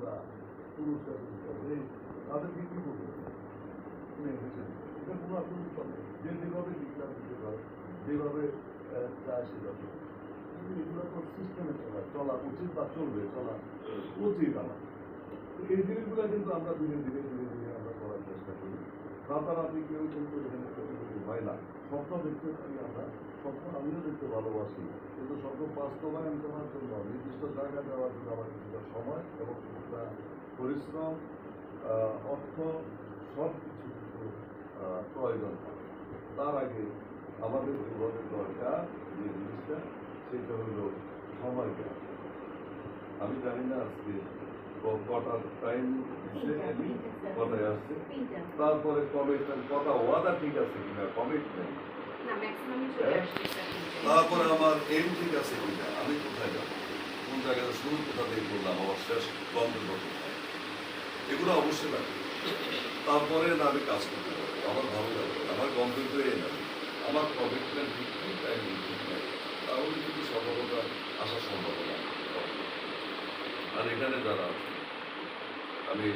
আমরা পুরস্কার তাদেরকে কি করবো এটা কোনো আপনার উৎসব নেই যে যেভাবে শিক্ষা দিতে পারে যেভাবে চায় সেভাবে কিন্তু এগুলো তো সিস্টেমে চলা উচিত বা চলবে চলা উচিত আমার এই জিনিসগুলো কিন্তু আমরা ধীরে ধীরে আমরা করার চেষ্টা করি রাতারাতি কেউ কিন্তু এখানে প্রতিযোগী হয় না স্বপ্ন দেখতে পারি আমরা স্বপ্ন আমিও দেখতে ভালোবাসি কিন্তু স্বপ্ন বাস্তবায়ন করার জন্য নির্দিষ্ট জায়গা দেওয়ার জন্য আমার কিছুটা সময় এবং কিছুটা পরিশ্রম অর্থ সব কিছু কিন্তু প্রয়োজন থাকে তার আগে আমাদের যেভাবে দরকার যে জিনিসটা সেটা হলো সময় দেওয়া আমি জানি না আজকে কটার টাইম কথায় আসছে তারপরে কমিটমেন্ট কথা ওয়াদা ঠিক আছে কিনা কমিটমেন্ট তারপরে আমার এম ঠিক আছে কিনা আমি কোথায় যাবো কোন জায়গায় শুরু কোথা থেকে করলাম আমার শেষ গন্তব্য কোথায় এগুলো অবশ্যই লাগবে তারপরে না আমি কাজ করতে পারবো আমার ভালো লাগবে আমার গন্তব্য এই না আমার কমিটমেন্ট ঠিক নেই টাইম ঠিক নেই তাহলে কিন্তু সফলতা আসার সম্ভাবনা আর এখানে যারা আমি